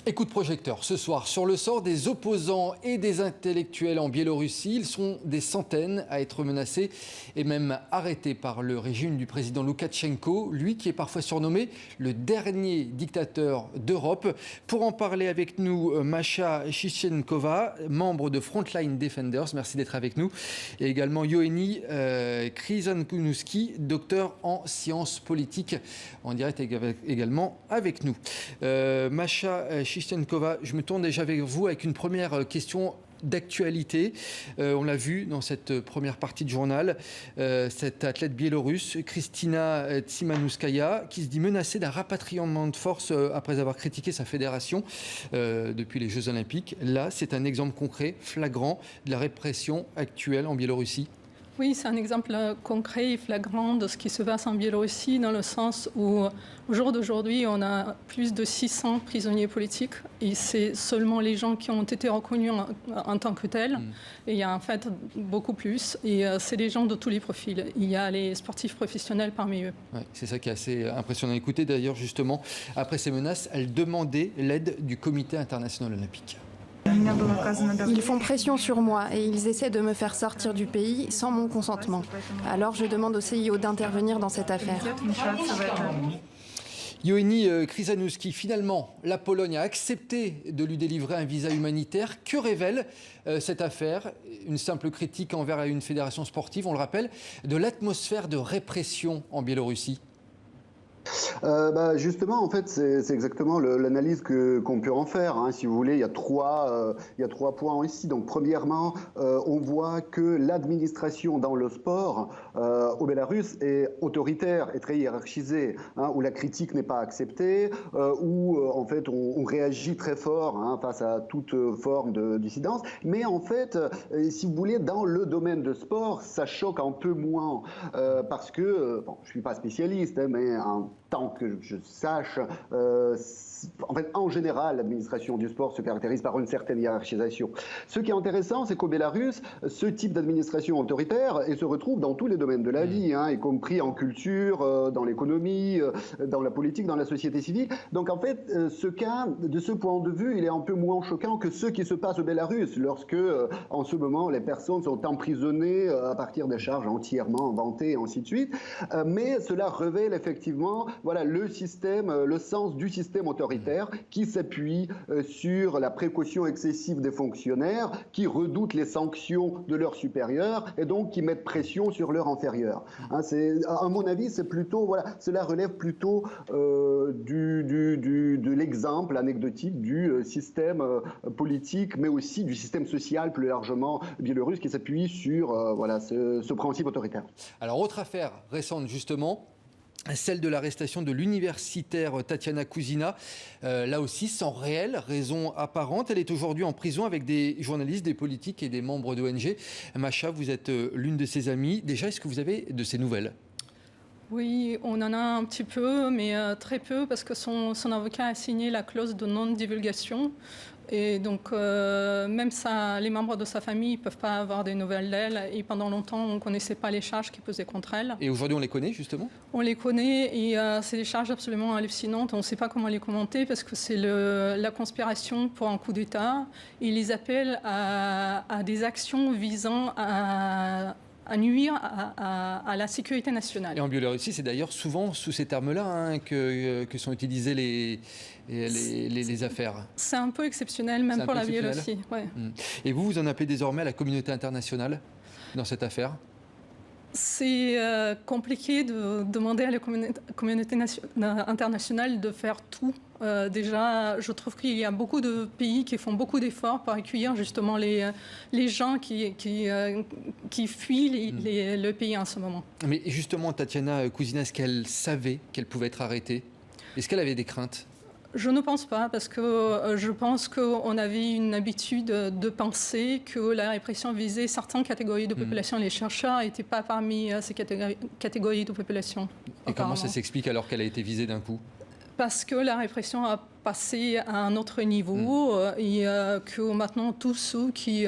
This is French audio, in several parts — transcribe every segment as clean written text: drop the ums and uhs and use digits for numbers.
Et coup de projecteur ce soir sur le sort des opposants et des intellectuels en Biélorussie. Ils sont des centaines à être menacés et même arrêtés par le régime du président Loukachenko, lui qui est parfois surnommé le dernier dictateur d'Europe. Pour en parler avec nous, Masha Chichenkova, membre de Frontline Defenders, merci d'être avec nous. Et également Yoeni Kryzankunuski, docteur en sciences politiques, en direct également avec nous. Masha Chichenkova, je me tourne déjà avec vous avec une première question d'actualité. On l'a vu dans cette première partie de journal, cette athlète biélorusse, Kristina Tsimanouskaya, qui se dit menacée d'un rapatriement de force après avoir critiqué sa fédération depuis les Jeux Olympiques. Là, c'est un exemple concret, flagrant, de la répression actuelle en Biélorussie. Oui, c'est un exemple concret et flagrant de ce qui se passe en Biélorussie, dans le sens où, au jour d'aujourd'hui, on a plus de 600 prisonniers politiques et c'est seulement les gens qui ont été reconnus en tant que tels. Et il y a en fait beaucoup plus et c'est des gens de tous les profils. Il y a les sportifs professionnels parmi eux. Ouais, c'est ça qui est assez impressionnant. Écoutez, d'ailleurs, justement, après ces menaces, elle demandait l'aide du Comité international olympique. Ils font pression sur moi et ils essaient de me faire sortir du pays sans mon consentement. Alors je demande au CIO d'intervenir dans cette affaire. Yoeni Kryzanouski, finalement, la Pologne a accepté de lui délivrer un visa humanitaire. Que révèle cette affaire? Une simple critique envers une fédération sportive, on le rappelle, de l'atmosphère de répression en Biélorussie. Justement, en fait, c'est exactement l'analyse qu'on peut en faire. Hein. Si vous voulez, il y a trois points ici. Donc, premièrement, on voit que l'administration dans le sport au Bélarus est autoritaire et très hiérarchisée, hein, où la critique n'est pas acceptée, où en fait on réagit très fort, hein, face à toute forme de dissidence. Mais en fait, si vous voulez, dans le domaine de sport, ça choque un peu moins parce que, bon, je suis pas spécialiste, hein, mais tant que je sache, en général, l'administration du sport se caractérise par une certaine hiérarchisation. Ce qui est intéressant, c'est qu'au Bélarus, ce type d'administration autoritaire se retrouve dans tous les domaines de la vie, hein, y compris en culture, dans l'économie, dans la politique, dans la société civile. Donc en fait, ce cas, de ce point de vue, il est un peu moins choquant que ce qui se passe au Bélarus, lorsque, en ce moment, les personnes sont emprisonnées à partir des charges entièrement inventées, et ainsi de suite. Mais cela révèle effectivement, voilà, le sens du système autoritaire qui s'appuie sur la précaution excessive des fonctionnaires, qui redoutent les sanctions de leurs supérieurs et donc qui mettent pression sur leurs inférieurs. Hein, à mon avis, c'est plutôt, voilà, cela relève plutôt de l'exemple anecdotique du système politique, mais aussi du système social plus largement biélorusse qui s'appuie sur voilà, ce principe autoritaire. Alors, autre affaire récente justement, celle de l'arrestation de l'universitaire Tatiana Kouzina, là aussi sans réelle raison apparente. Elle est aujourd'hui en prison avec des journalistes, des politiques et des membres d'ONG. Masha, vous êtes l'une de ses amies. Déjà, est-ce que vous avez de ses nouvelles ? Oui, on en a un petit peu, mais très peu, parce que son avocat a signé la clause de non-divulgation. Et donc, même les membres de sa famille ne peuvent pas avoir des nouvelles d'elle. Et pendant longtemps, on ne connaissait pas les charges qui pesaient contre elle. Et aujourd'hui, on les connaît, justement ? On les connaît et c'est des charges absolument hallucinantes. On ne sait pas comment les commenter parce que c'est la conspiration pour un coup d'État. Ils les appellent à des actions visant à nuire à la sécurité nationale. Et en Biélorussie, c'est d'ailleurs souvent sous ces termes-là, hein, que sont utilisées les affaires. C'est un peu exceptionnel, même pour la Biélorussie. Ouais. Et vous en appelez désormais à la communauté internationale dans cette affaire ? C'est compliqué de demander à la communauté internationale de faire tout. Déjà, je trouve qu'il y a beaucoup de pays qui font beaucoup d'efforts pour accueillir justement les gens qui fuient le pays en ce moment. Mais justement, Tatiana Kouzina, est-ce qu'elle savait qu'elle pouvait être arrêtée ? Est-ce qu'elle avait des craintes ? Je ne pense pas, parce que je pense qu'on avait une habitude de penser que la répression visait certaines catégories de population. Les chercheurs n'étaient pas parmi ces catégories de population. Et comment ça s'explique alors qu'elle a été visée d'un coup ? Parce que la répression a passé à un autre niveau et que maintenant tous ceux qui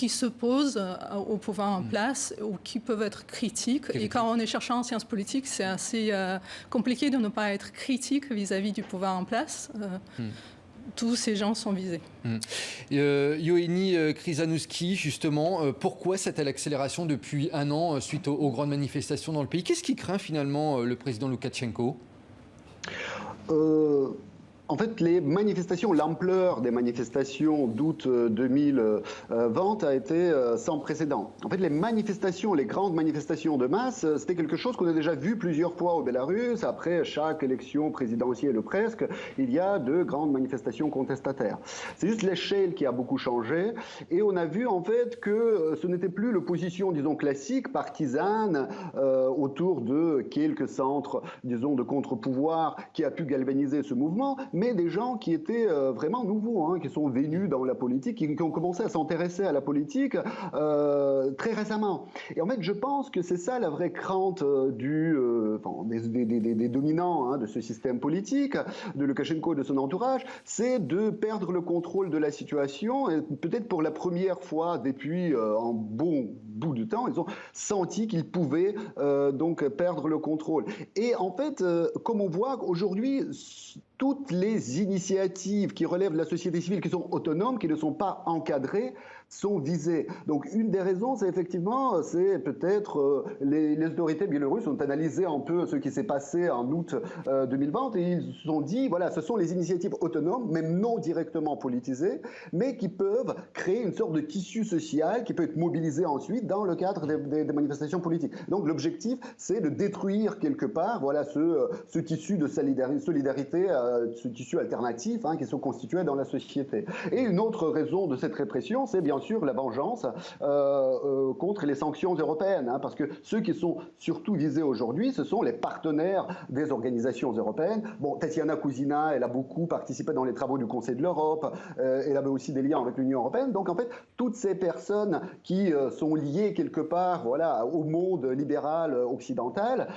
s'opposent au pouvoir en place ou qui peuvent être critiques, et quand on est chercheur en sciences politiques, c'est assez compliqué de ne pas être critique vis-à-vis du pouvoir en place. tous ces gens sont visés. Ioannis Chrysanouski, justement, pourquoi cette accélération depuis un an suite aux grandes manifestations dans le pays? Qu'est-ce qui craint finalement le président Loukachenko? En fait, les manifestations, l'ampleur des manifestations d'août 2020 a été sans précédent. En fait, les manifestations, les grandes manifestations de masse, c'était quelque chose qu'on a déjà vu plusieurs fois au Bélarus. Après chaque élection présidentielle ou presque, il y a de grandes manifestations contestataires. C'est juste l'échelle qui a beaucoup changé. Et on a vu en fait que ce n'était plus l'opposition, disons, classique, partisane, autour de quelques centres, disons, de contre-pouvoir qui a pu galvaniser ce mouvement, mais des gens qui étaient vraiment nouveaux, hein, qui sont venus dans la politique, qui ont commencé à s'intéresser à la politique très récemment. Et en fait, je pense que c'est ça la vraie crainte des dominants, hein, de ce système politique, de Loukachenko et de son entourage, c'est de perdre le contrôle de la situation. Et peut-être pour la première fois depuis un bon bout de temps, ils ont senti qu'ils pouvaient donc perdre le contrôle. Et en fait, comme on voit aujourd'hui, toutes les initiatives qui relèvent de la société civile, qui sont autonomes, qui ne sont pas encadrées, sont visées. Donc une des raisons, c'est effectivement, c'est peut-être les autorités biélorusses ont analysé un peu ce qui s'est passé en août 2020 et ils se sont dit, voilà, ce sont les initiatives autonomes, même non directement politisées, mais qui peuvent créer une sorte de tissu social qui peut être mobilisé ensuite dans le cadre des manifestations politiques. Donc l'objectif, c'est de détruire quelque part, voilà, ce tissu de solidarité, ce tissu alternatif, hein, qui sont constitués dans la société. Et une autre raison de cette répression, c'est bien sûr la vengeance contre les sanctions européennes, hein, parce que ceux qui sont surtout visés aujourd'hui, ce sont les partenaires des organisations européennes. Bon, Tatiana Kouzina, elle a beaucoup participé dans les travaux du Conseil de l'Europe, elle avait aussi des liens avec l'Union européenne. Donc en fait, toutes ces personnes qui sont liées quelque part, voilà, au monde libéral occidental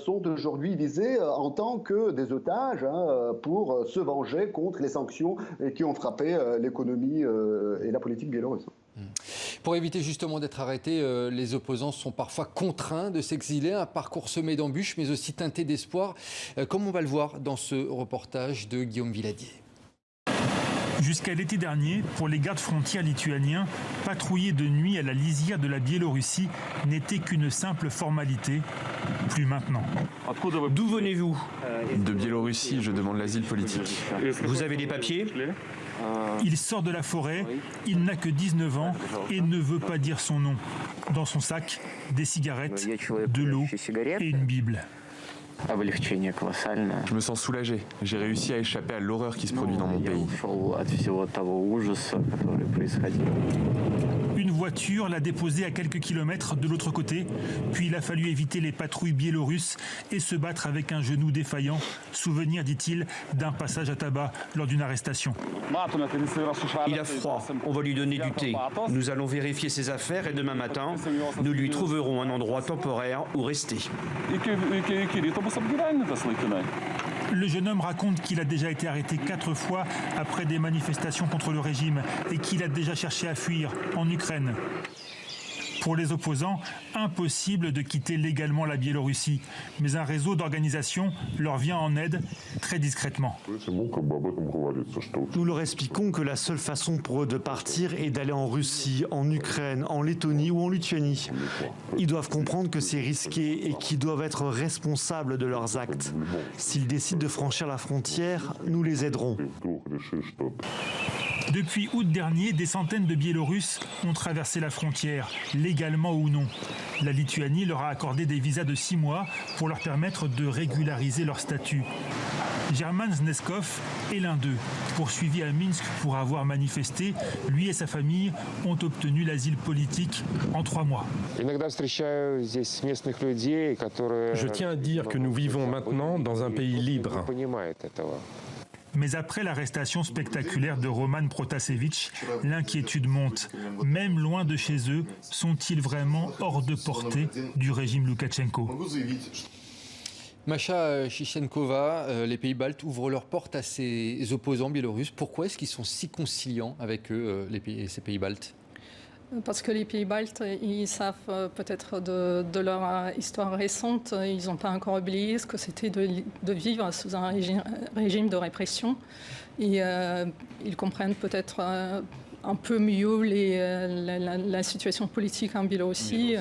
sont aujourd'hui visées en tant que des otages, hein, pour se venger contre les sanctions qui ont frappé l'économie et la politique biélorusse. Pour éviter justement d'être arrêtés, les opposants sont parfois contraints de s'exiler, un parcours semé d'embûches mais aussi teinté d'espoir, comme on va le voir dans ce reportage de Guillaume Villadier. Jusqu'à l'été dernier, pour les gardes frontières lituaniens, patrouiller de nuit à la lisière de la Biélorussie n'était qu'une simple formalité. Plus maintenant. D'où venez-vous? De Biélorussie, je demande l'asile politique. Vous avez des papiers? Il sort de la forêt, il n'a que 19 ans et ne veut pas dire son nom. Dans son sac, des cigarettes, de l'eau et une Bible. Je me sens soulagé. J'ai réussi à échapper à l'horreur qui se produit dans mon pays. Une voiture l'a déposé à quelques kilomètres de l'autre côté, puis il a fallu éviter les patrouilles biélorusses et se battre avec un genou défaillant. Souvenir, dit-il, d'un passage à tabac lors d'une arrestation. Il a froid, on va lui donner du thé. Nous allons vérifier ses affaires et demain matin, nous lui trouverons un endroit temporaire où rester. Le jeune homme raconte qu'il a déjà été arrêté 4 fois après des manifestations contre le régime et qu'il a déjà cherché à fuir en Ukraine. Pour les opposants, impossible de quitter légalement la Biélorussie, mais un réseau d'organisations leur vient en aide très discrètement. Nous leur expliquons que la seule façon pour eux de partir est d'aller en Russie, en Ukraine, en Lettonie ou en Lituanie. Ils doivent comprendre que c'est risqué et qu'ils doivent être responsables de leurs actes. S'ils décident de franchir la frontière, nous les aiderons. Depuis août dernier, des centaines de Biélorusses ont traversé la frontière, légalement ou non. La Lituanie leur a accordé des visas de 6 mois pour leur permettre de régulariser leur statut. German Zneskov est l'un d'eux. Poursuivi à Minsk pour avoir manifesté, lui et sa famille ont obtenu l'asile politique en 3 mois. Je tiens à dire que nous vivons maintenant dans un pays libre. Mais après l'arrestation spectaculaire de Roman Protasevich, l'inquiétude monte. Même loin de chez eux, sont-ils vraiment hors de portée du régime Loukachenko? Masha Chichenkova, les pays baltes ouvrent leurs portes à ces opposants biélorusses. Pourquoi est-ce qu'ils sont si conciliants avec eux, ces pays baltes? Parce que les pays baltes, ils savent peut-être de leur histoire récente, ils n'ont pas encore oublié ce que c'était de vivre sous un régime de répression. Et ils comprennent peut-être un peu mieux la situation politique en Biélorussie.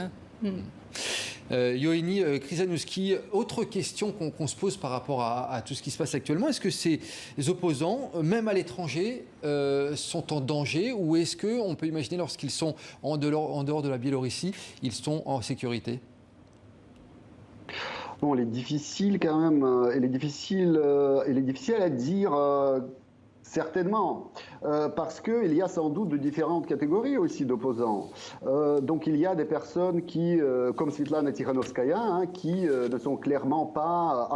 Ioannis Chrysanouski, autre question qu'on se pose par rapport à tout ce qui se passe actuellement, est-ce que ces opposants, même à l'étranger, sont en danger, ou est-ce qu'on peut imaginer lorsqu'ils sont en dehors de la Biélorussie, ils sont en sécurité? Bon, elle est difficile quand même, elle est difficile à dire. Certainement, parce qu'il y a sans doute de différentes catégories aussi d'opposants. Donc il y a des personnes qui, comme Svetlana Tikhanovskaya, qui ne sont clairement pas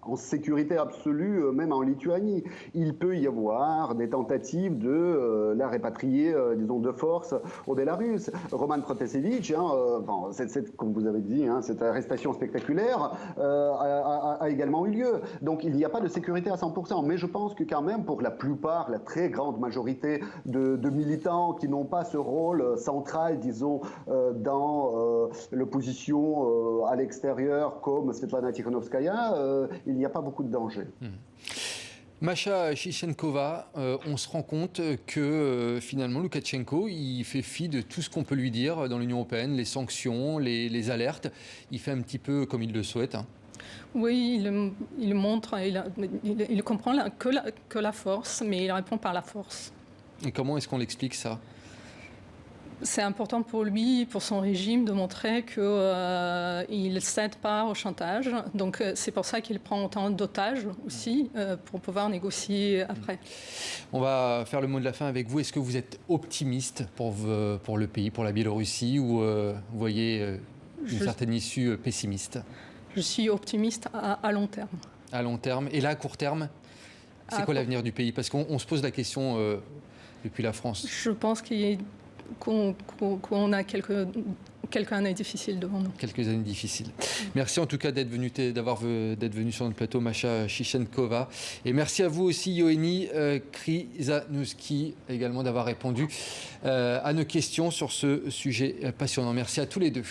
en sécurité absolue, même en Lituanie. Il peut y avoir des tentatives de la répatrier, disons, de force au Bélarus. Roman Protasevich, comme vous avez dit, cette arrestation spectaculaire a également eu lieu. Donc il n'y a pas de sécurité à 100%, mais je pense que quand même pour la plupart, la très grande majorité de militants qui n'ont pas ce rôle central, disons, dans l'opposition à l'extérieur, comme Svetlana Tikhanovskaya, il n'y a pas beaucoup de danger. Masha Shishenkova, on se rend compte que finalement Loukachenko, il fait fi de tout ce qu'on peut lui dire dans l'Union européenne, les sanctions, les alertes. Il fait un petit peu comme il le souhaite. Oui, il montre, il comprend que la force, mais il répond par la force. Et comment est-ce qu'on l'explique ça? C'est important pour lui, pour son régime, de montrer qu'il ne cède pas au chantage. Donc c'est pour ça qu'il prend autant d'otages aussi, pour pouvoir négocier après. On va faire le mot de la fin avec vous. Est-ce que vous êtes optimiste pour le pays, pour la Biélorussie, ou vous voyez une certaine issue pessimiste? Je suis optimiste à long terme. À long terme. Et là, à court terme, c'est quoi l'avenir du pays? Parce qu'on se pose la question depuis la France. Je pense qu'on a quelques années difficiles devant nous. Quelques années difficiles. Merci en tout cas d'être venu sur notre plateau, Masha Shishenkova. Et merci à vous aussi, Ioannis Chrysanouski, également d'avoir répondu à nos questions sur ce sujet passionnant. Merci à tous les deux.